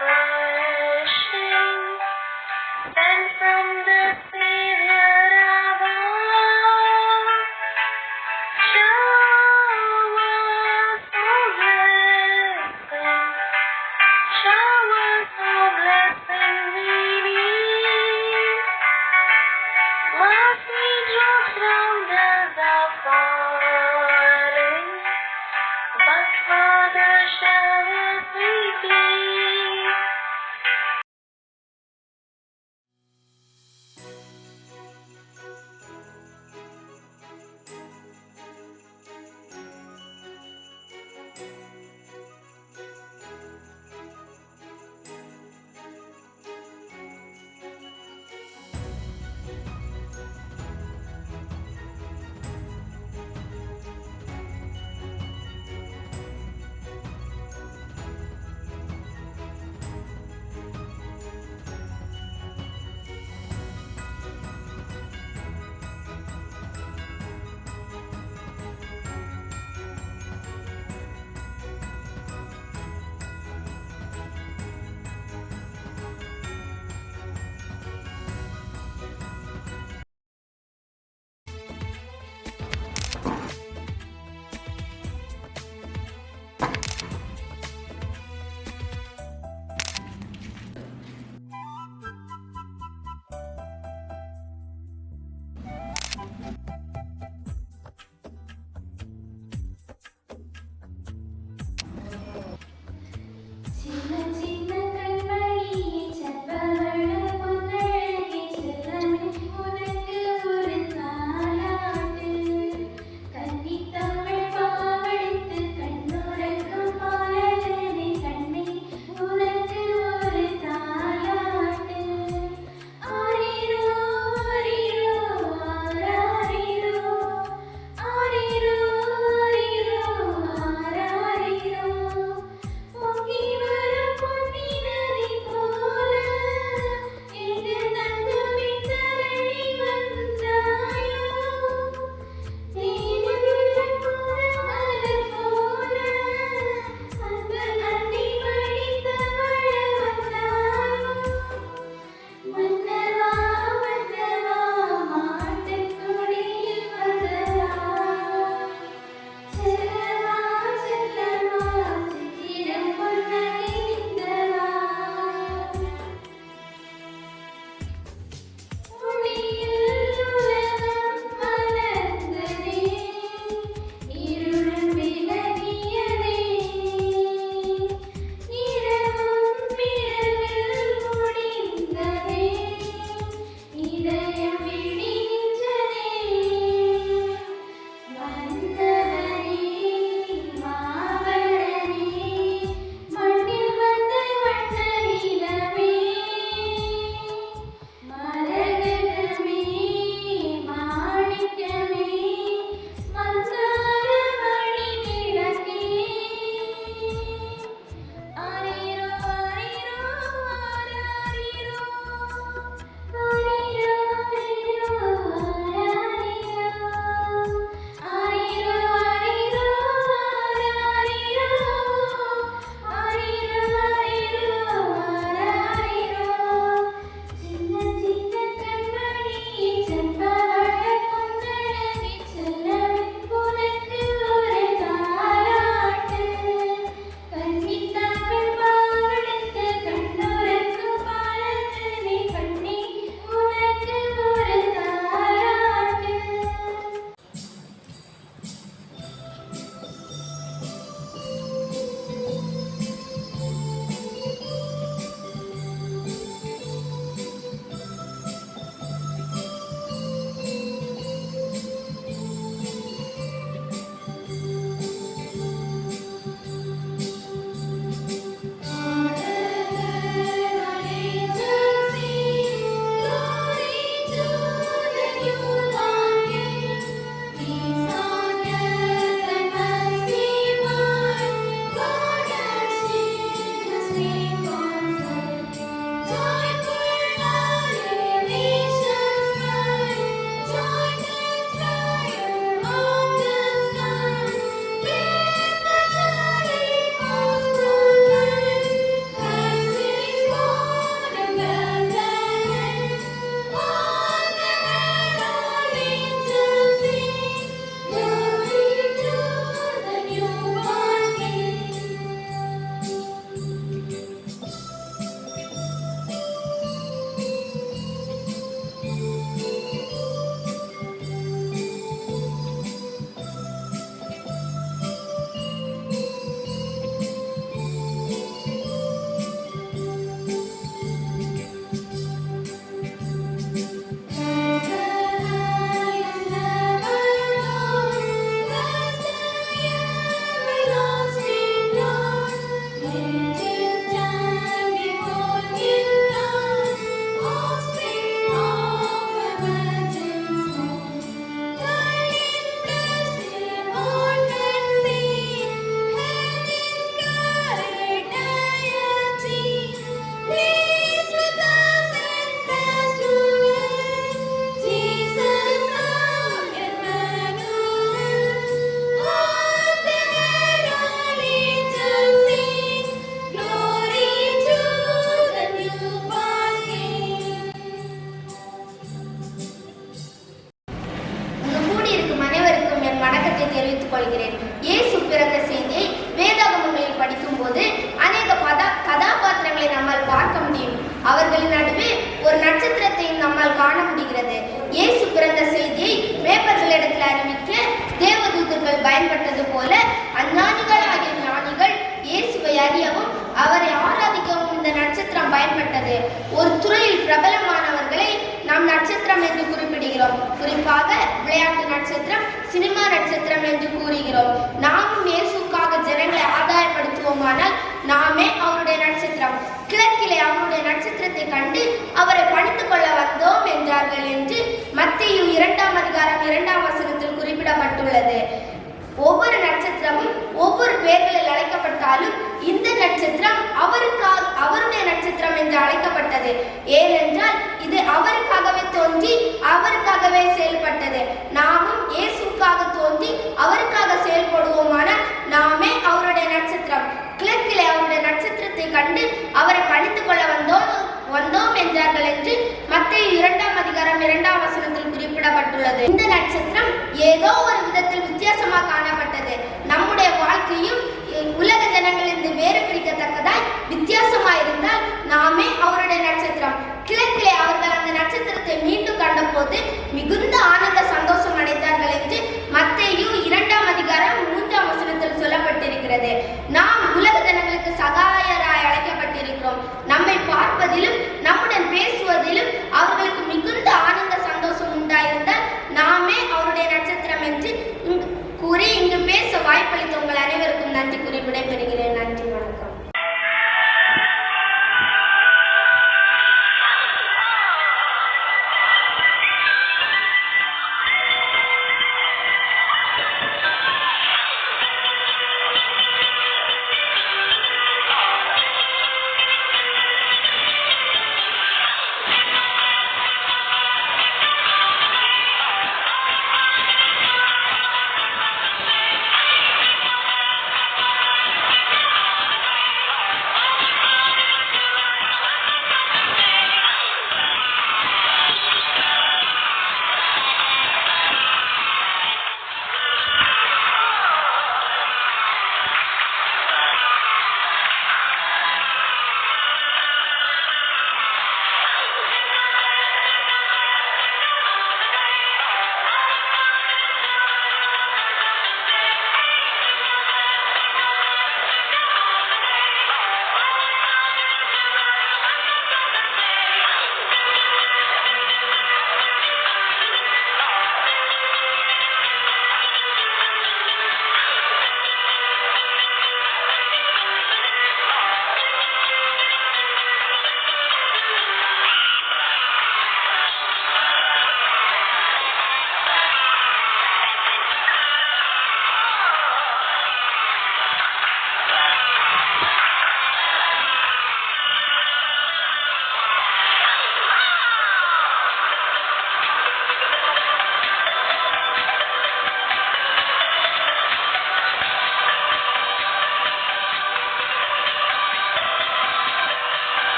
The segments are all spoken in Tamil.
refreshing, sent from the Savior above. Showers of blessing, showers of blessing we need. Mercy drops round us are falling, but for the showers we plead. தெரிவித்துக் கொள்கிறேன். இயேசு பிறந்த செய்தியை வேதாகமங்களில் படிக்கும் போது அநேக கதாபாத்திரங்களை நம்மால் பார்க்க முடியும். அவர்களின் நடுவே ஒரு நட்சத்திரத்தையும் நம்மால் காண முடிகிறது. இயேசு பிறந்த செய்தியை மேய்ப்பர்களிடத்தில் அறிவிக்க தேவதூதர்கள் பயன்பட்டது போல அஞ்ஞானிகள் ஆகிய ஞானிகள் இயேசுவை அறியவும் அவரை ஆராதிக்கவும் இந்த நட்சத்திரம் பயன்பட்டது. ஒரு துறையில் பிரபலமானவர்களை நாம் நட்சத்திரம் என்று குறிப்பிடுகிறோம். குறிப்பாக விளையாட்டு நட்சத்திரம், சினிமா நட்சத்திரம் என்று கூறுகிறோம். நாமும் இயேசுக்காக ஜனங்களை ஆதாயப்படுத்துவோமானால் நாமே அவருடைய நட்சத்திரம். கிழக்கிலே அவருடைய நட்சத்திரத்தை கண்டு அவரை பணித்துக் கொள்ள வந்தோம் என்றார்கள் என்று மத்தேயு 2:2 குறிப்பிடப்பட்டுள்ளது. ஒவ்வொரு நட்சத்திரமும் ஒவ்வொரு பெயர்களில் அழைக்கப்பட்டாலும் இந்த நட்சத்திரம் அவருடைய நட்சத்திரம் என்று அழைக்கப்பட்டது. ஏனென்றால் இது அவருக்காகவே தோன்றி அவருக்காகவே செயல்பட்டது. நாமும் இயேசுக்காக தோன்றி அவருக்காக செயல்படுவோமானால் நாமே அவருடைய நட்சத்திரம். கிழக்கிலே அவருடைய நட்சத்திரத்தை கண்டு அவரை பணித்துக் கொள்ள வந்தோம் என்றார்கள் என்று மத்தேயு 2:2 குறிப்பிடப்பட்டுள்ளது. இந்த நட்சத்திரம் ஏதோ ஒரு விதத்தில் வித்தியாசமாக காணப்பட்டது. நம்முடைய வாழ்க்கையும் உலக ஜனங்களிலிருந்து வேறு பிரிக்கத்தக்கதாய் வித்தியாசமாயிருந்தால் நாமே அவருடைய நட்சத்திரம். கிழக்கிலே அவர்கள் அந்த நட்சத்திரத்தை மீண்டும் கண்டபோது மிகுந்த ஆனந்த சந்தோஷம் அடைந்தார்கள் என்று மத்தேயு 2:3 சொல்லப்பட்டிருக்கிறது. நாம் உலக ஜனங்களுக்கு சகாயராய் அழைக்கப்பட்டிருக்கிறோம். நம்மை பார்ப்பதிலும் நம்முடன் பேசுவதிலும் அவர்களுக்கு மிகுந்த ஆனந்த சந்தோஷம் உண்டாயிருந்தால் நாமே அவருடைய நட்சத்திரம் என்று கூறி இங்கு பேச வாய்ப்பளித்த உங்கள் அனைவருக்கும் நன்றி கூறி விடைபெறுகிறேன். நன்றி, வணக்கம்.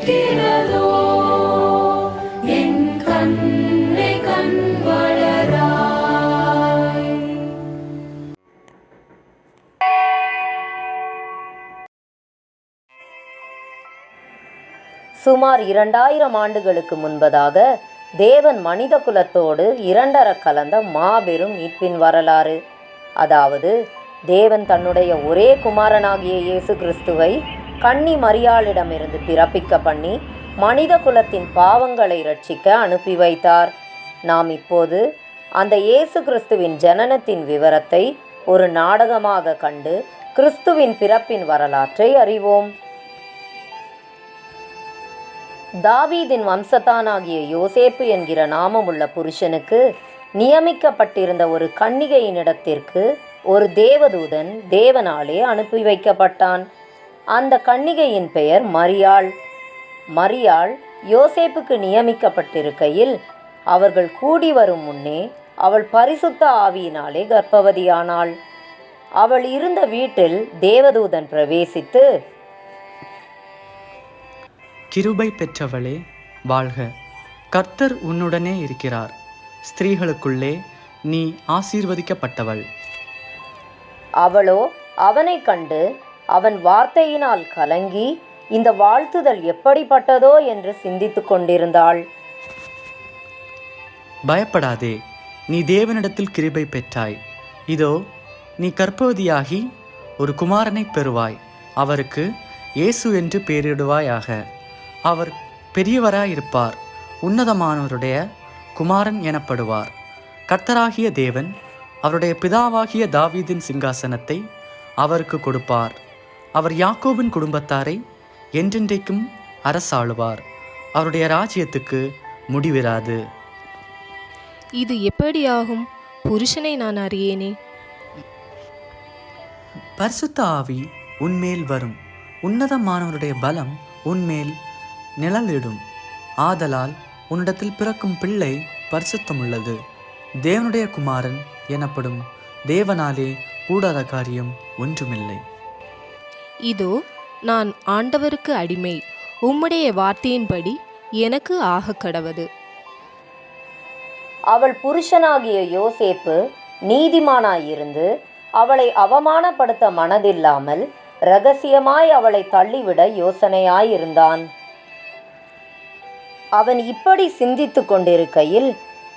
இருக்கிறதோ என் கண்ணே கண் வளராய். சுமார் 2000 ஆண்டுகளுக்கு முன்பதாக தேவன் மனித குலத்தோடு இரண்டர கலந்த மாபெரும் மீட்பின் வரலாறு. அதாவது தேவன் தன்னுடைய ஒரே குமாரனாகிய இயேசு கிறிஸ்துவை கன்னி மரியாளிடமிருந்து பிறப்பிக்க பண்ணி மனித குலத்தின் பாவங்களை இரட்சிக்க அனுப்பி வைத்தார். நாம் இப்போது அந்த இயேசு கிறிஸ்துவின் ஜனனத்தின் விவரத்தை ஒரு நாடகமாக கண்டு கிறிஸ்துவின் பிறப்பின் வரலாற்றை அறிவோம். தாவீதின் வம்சத்தானாகிய யோசேப்பு என்கிற நாமமுள்ள புருஷனுக்கு நியமிக்கப்பட்டிருந்த ஒரு கன்னிகையினிடத்திற்கு ஒரு தேவதூதன் தேவனாலே அனுப்பி வைக்கப்பட்டான். அந்த கன்னிகையின் பெயர் மரியாள். மரியாள் யோசேப்புக்கு நியமிக்கப்பட்டிருக்கையில் அவர்கள் கூடி வரும் முன்னே அவள் பரிசுத்த ஆவியினாலே கர்ப்பவதியானாள். அவள் இருந்த வீட்டில் தேவதூதன் பிரவேசித்து, கிருபை பெற்றவளே வாழ்க, கர்த்தர் உன்னுடனே இருக்கிறார், ஸ்திரீகளுக்குள்ளே நீ ஆசீர்வதிக்கப்பட்டவள். அவளோ அவனை கண்டு அவன் வார்த்தையினால் கலங்கி இந்த வாழ்த்துதல் எப்படிப்பட்டதோ என்று சிந்தித்து கொண்டிருந்தாள். பயப்படாதே, நீ தேவனிடத்தில் கிருபை பெற்றாய். இதோ நீ கர்ப்பவதியாகி ஒரு குமாரனை பெறுவாய். அவருக்கு இயேசு என்று பெயரிடுவாயாக. அவர் பெரியவராயிருப்பார், உன்னதமானவருடைய குமாரன் எனப்படுவார். கர்த்தராகிய தேவன் அவருடைய பிதாவாகிய தாவீதின் சிங்காசனத்தை அவருக்கு கொடுப்பார். அவர் யாக்கோபின் குடும்பத்தாரை என்றென்றைக்கும் அரசாளுவார். அவருடைய ராஜ்யத்துக்கு முடிவிராது. இது எப்படியாகும்? புருஷனை நான் அறியேனே. பரிசுத்த ஆவி உன்மேல் வரும், உன்னதமானவருடைய பலம் உன்மேல் நிழலிடும். ஆதலால் உன்னிடத்தில் பிறக்கும் பிள்ளை பரிசுத்தமுள்ளது, தேவனுடைய குமாரன் எனப்படும். தேவனாலே கூடாத காரியம் ஒன்றுமில்லை. இதோ நான் ஆண்டவருக்கு அடிமை, உம்முடைய வார்த்தையின்படி எனக்கு ஆக கடவது. அவள் புருஷனாகிய யோசேப்பு நீதிமானாயிருந்து அவளை அவமானப்படுத்த மனதில்லாமல் இரகசியமாய் அவளை தள்ளிவிட யோசனையாயிருந்தான். அவன் இப்படி சிந்தித்து கொண்டிருக்கையில்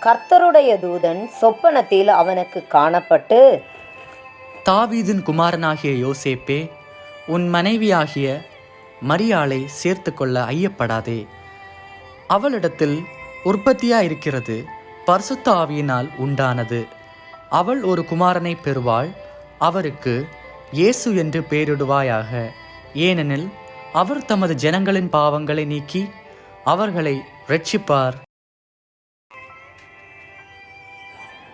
கர்த்தருடைய தூதன் சொப்பனத்தில் அவனுக்கு காணப்பட்டு, தாவீதின் குமாரனாகிய யோசேப்பே, உன் மனைவியாகிய மரியாளை சேர்த்து கொள்ள ஐயப்படாதே. அவளிடத்தில் உற்பத்தியாயிருக்கிறது பரிசுத்த ஆவியினால் உண்டானது. அவள் ஒரு குமாரனை பெறுவாள். அவருக்கு இயேசு என்று பெயரிடுவாயாக. ஏனெனில் அவர் தமது ஜனங்களின் பாவங்களை நீக்கி அவர்களை இரட்சிப்பார்.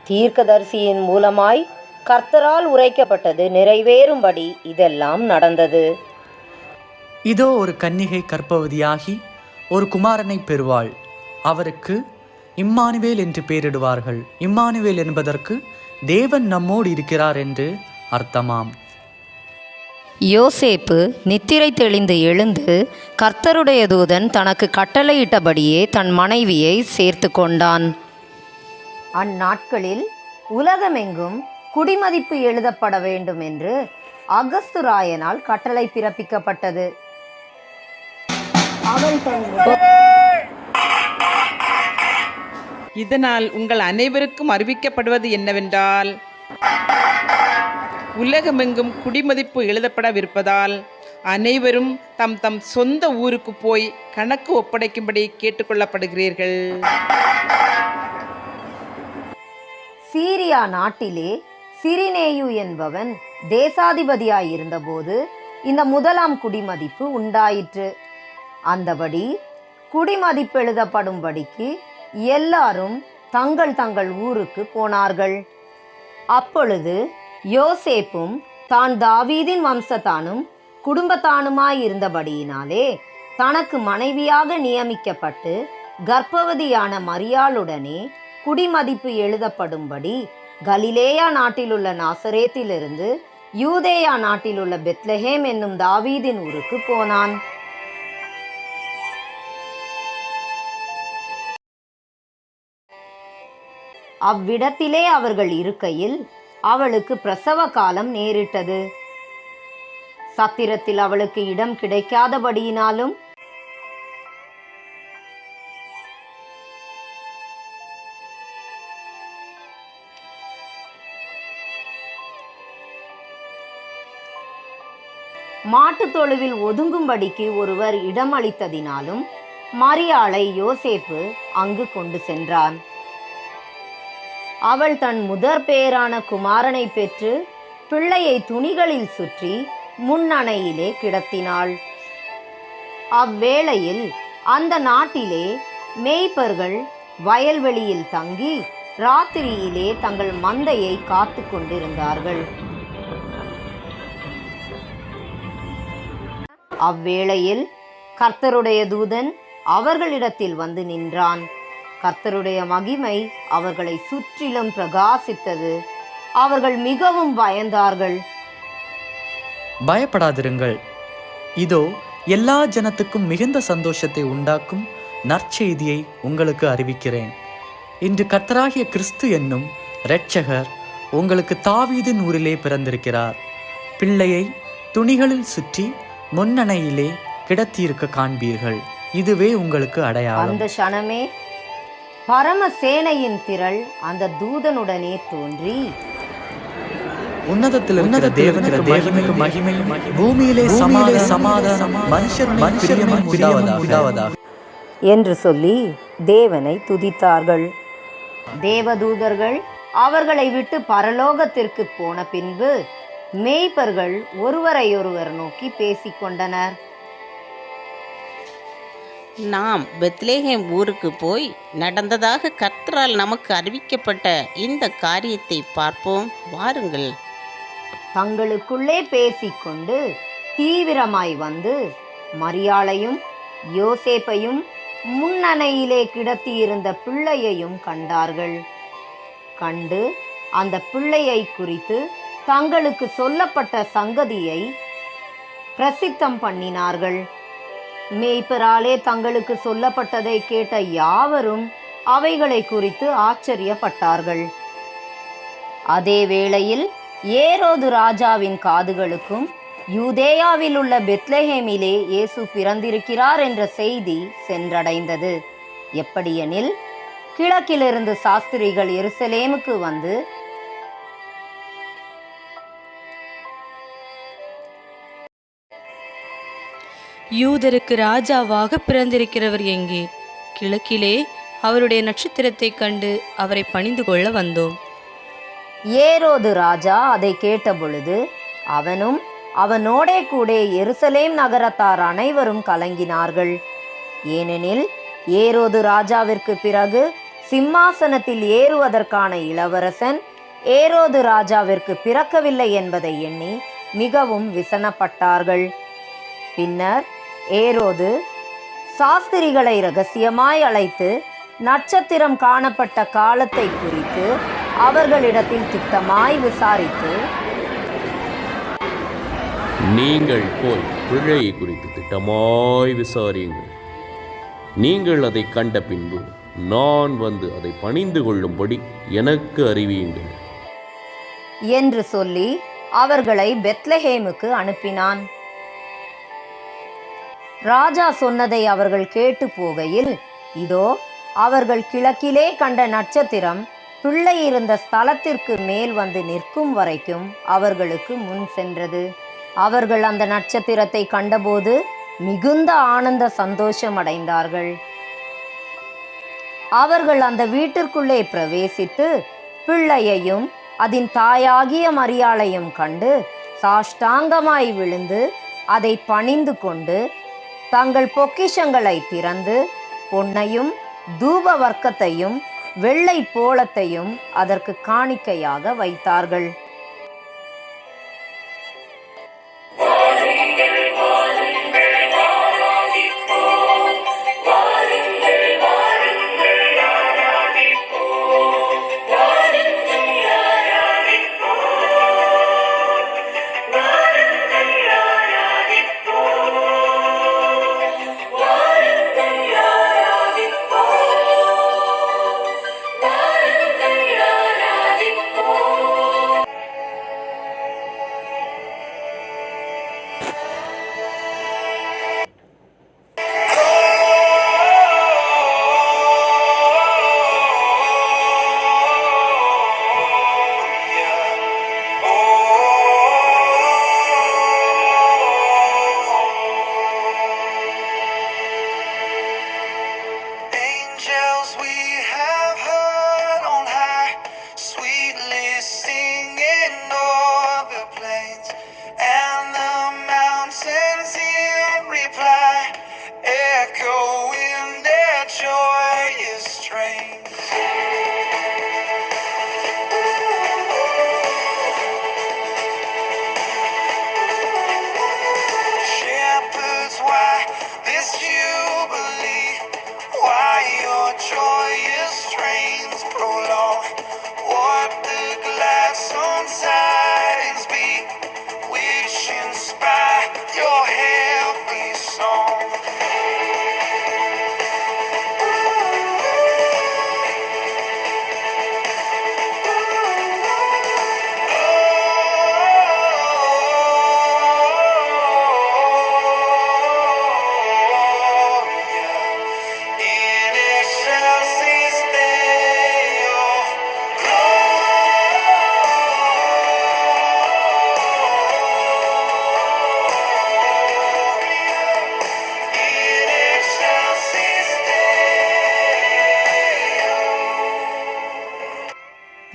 தீர்க்கதரிசியின் மூலமாய் கர்த்தரால் உரைக்கப்பட்டது நிறைவேறும்படி இதெல்லாம் நடந்தது. இதோ ஒரு கன்னிகை கர்ப்பவதியாகி ஒரு குமாரனை பெறுவாள். அவருக்கு இம்மானுவேல் என்று பெயரிடுவார்கள். இம்மானுவேல் என்பதற்கு தேவன் நம்மோடு இருக்கிறார் என்று அர்த்தமாம். யோசேப்பு நித்திரை தெளிந்து எழுந்து கர்த்தருடைய தூதன் தனக்கு கட்டளையிட்டபடியே தன் மனைவியை சேர்த்து கொண்டான். அந்நாட்களில் உலகமெங்கும் குடிமதிப்பு எழுதப்பட வேண்டும் என்று அகஸ்து ராயனால் கட்டளை பிறப்பிக்கப்பட்டது. இதனால் உங்கள் அனைவருக்கும் அறிவிக்கப்படுவது என்னவென்றால், உலகமெங்கும் குடிமதிப்பு எழுதப்படவிருப்பதால் அனைவரும் தம் தம் சொந்த ஊருக்கு போய் கணக்கு ஒப்படைக்கும்படி கேட்டுக்கொள்ளப்படுகிறீர்கள். சீரியா நாட்டிலே சிரினேயு என்பவன் தேசாதிபதியாயிருந்தபோது இந்த முதலாம் குடிமதிப்பு உண்டாயிற்று. அந்தபடி குடிமதிப்பு எழுதப்படும்படிக்கு எல்லாரும் தங்கள் தங்கள் ஊருக்கு போனார்கள். அப்பொழுது யோசேப்பும் தான் தாவீதின் வம்சத்தானும் குடும்பத்தானுமாயிருந்தபடியினாலே தனக்கு மனைவியாக நியமிக்கப்பட்டு கர்ப்பவதியான மரியாளுடனே குடிமதிப்பு எழுதப்படும்படி கலிலேயா நாட்டிலுள்ள நாசரேத்திலிருந்து யூதேயா நாட்டிலுள்ள பெத்லெஹேம் என்னும் தாவீதின் ஊருக்கு போனான். அவ்விடத்திலே அவர்கள் இருக்கையில் அவளுக்கு பிரசவ காலம் நேரிட்டது. சத்திரத்தில் அவளுக்கு இடம் கிடைக்காதபடியினாலும் மாட்டுத் தொழுவில் ஒதுங்கும்படிக்கு ஒருவர் இடமளித்ததினாலும் மரியாளை யோசேப்பு அங்கு கொண்டு சென்றான். அவள் தன் முதற் பேரான குமாரனை பெற்று பிள்ளையை துணிகளில் சுற்றி முன்னணையிலே கிடத்தினாள். அவ்வேளையில் அந்த நாட்டிலே மேய்ப்பர்கள் வயல்வெளியில் தங்கி ராத்திரியிலே தங்கள் மந்தையை காத்து கொண்டிருந்தார்கள். அவ்வேளையில் கர்த்தருடைய தூதன் அவர்களிடத்தில் வந்து நின்றான். கர்த்தருடைய மகிமை அவர்களை சுற்றிலும் பிரகாசித்தது. அவர்கள் மிகவும் பயந்தார்கள். பயப்படாதிருங்கள், இதோ எல்லா ஜனத்துக்கும் மிகுந்த சந்தோஷத்தை உண்டாக்கும் நற்செய்தியை உங்களுக்கு அறிவிக்கிறேன். இன்று கர்த்தராகிய கிறிஸ்து என்னும் இரட்சகர் உங்களுக்கு தாவீதின் ஊரிலே பிறந்திருக்கிறார். பிள்ளையை துணிகளில் சுற்றி முன்னணையிலே கிடத்தியிருக்க காண்பீர்கள். இதுவே உங்களுக்கு அடையாளம். அந்த க்ஷணமே பரமசேனையின் திரள் அந்த தூதனுடனே தோன்றி, உன்னதத்தில் இருக்கிற தேவனுக்கு மகிமையும் பூமியிலே சமாதானம் மனுஷர் உண்டாவதாக என்று சொல்லி தேவனை துதித்தார்கள். தேவதூதர்கள் அவர்களை விட்டு பரலோகத்திற்கு போன பின்பு மேய்ப்பர்கள் ஒருவரையொருவர் நோக்கி பேசிக்கொண்டனர். நாம் பெத்லேஹேம் ஊருக்கு போய் நடந்ததாக கர்த்தரால் நமக்கு அறிவிக்கப்பட்ட இந்த காரியத்தை பார்ப்போம் வாருங்கள். தங்களுக்குள்ளே பேசிக்கொண்டு தீவிரமாய் வந்து மரியாளையும் யோசேப்பையும் முன்னணையிலே கிடத்தியிருந்த பிள்ளையையும் கண்டார்கள். கண்டு அந்த பிள்ளையை குறித்து தங்களுக்கு சொல்லப்பட்ட சங்கதியை பிரசித்தம் பண்ணினார்கள். மேய்ப்பராலே தங்களுக்கு சொல்லப்பட்டதை கேட்ட யாவரும் அவைகளை குறித்து ஆச்சரியப்பட்டார்கள். அதே வேளையில் ஏரோது ராஜாவின் காதுகளுக்கும் யூதேயாவில் உள்ள பெத்லெஹேமிலே இயேசு பிறந்திருக்கிறார் என்ற செய்தி சென்றடைந்தது. எப்படியெனில், கிழக்கிலிருந்து சாஸ்திரிகள் எருசலேமுக்கு வந்து, யூதருக்கு ராஜாவாக பிறந்திருக்கிறவர் எங்கே? கிழக்கிலே அவருடைய நட்சத்திரத்தை கண்டு அவரை பணிந்து கொள்ள வந்தோம். ஏரோது ராஜா அதை கேட்டபொழுது அவனும் அவனோடே கூட எருசலேம் நகரத்தார் அனைவரும் கலங்கினார்கள். ஏனெனில் ஏரோது ராஜாவிற்கு பிறகு சிம்மாசனத்தில் ஏறுவதற்கான இளவரசன் ஏரோது ராஜாவிற்கு பிறக்கவில்லை என்பதை எண்ணி மிகவும் விசனப்பட்டார்கள். பின்னர் ஏரோது சாஸ்திரிகளை இரகசியமாய் அழைத்து நட்சத்திரம் காணப்பட்ட காலத்தை குறித்து அவர்களிடத்தில் திட்டமாய் விசாரித்து, நீங்கள் போய் பிள்ளையை குறித்து திட்டமாய் விசாரியுங்கள். நீங்கள் அதை கண்ட பின்பு நான் வந்து அதை பணிந்து கொள்ளும்படி எனக்கு அறிவியுங்கள் என்று சொல்லி அவர்களை பெத்லெஹேமுக்கு அனுப்பினான். ராஜா சொன்னதை அவர்கள் கேட்டு போகையில், இதோ அவர்கள் கிழக்கிலே கண்ட நட்சத்திரம் பிள்ளை இருந்த ஸ்தலத்திற்கு மேல் வந்து நிற்கும் வரைக்கும் அவர்களுக்கு முன் சென்றது. அவர்கள் அந்த நட்சத்திரத்தை கண்டபோது மிகுந்த ஆனந்த சந்தோஷம் அடைந்தார்கள். அவர்கள் அந்த வீட்டிற்குள்ளே பிரவேசித்து பிள்ளையையும் அதன் தாயாகிய மரியாளையும் கண்டு சாஷ்டாங்கமாய் விழுந்து அதை பணிந்து கொண்டு தங்கள் பொக்கிஷங்களை திறந்து பொன்னையும் தூப வர்க்கத்தையும் வெள்ளை போளத்தையும் அதற்கு காணிக்கையாக வைத்தார்கள். வாருங்கள்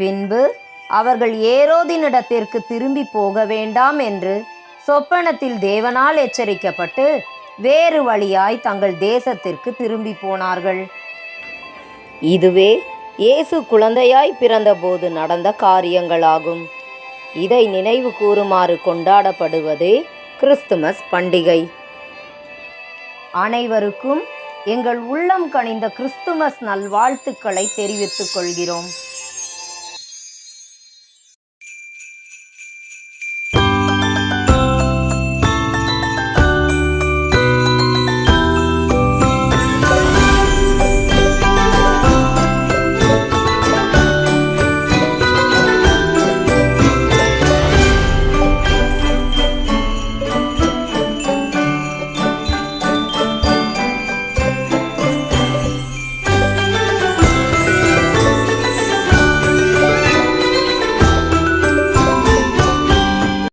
பின்பு அவர்கள் ஏரோதினிடத்திற்கு திரும்பி போக வேண்டாம் என்று சொப்பனத்தில் தேவனால் எச்சரிக்கப்பட்டு வேறு வழியாய் தங்கள் தேசத்திற்கு திரும்பி போனார்கள். இதுவே இயேசு குழந்தையாய் பிறந்தபோது நடந்த காரியங்களாகும். இதை நினைவு கூறுமாறு கொண்டாடப்படுவதே கிறிஸ்துமஸ் பண்டிகை. அனைவருக்கும் எங்கள் உள்ளம் கனிந்த கிறிஸ்துமஸ் நல்வாழ்த்துக்களை தெரிவித்துக் கொள்கிறோம்.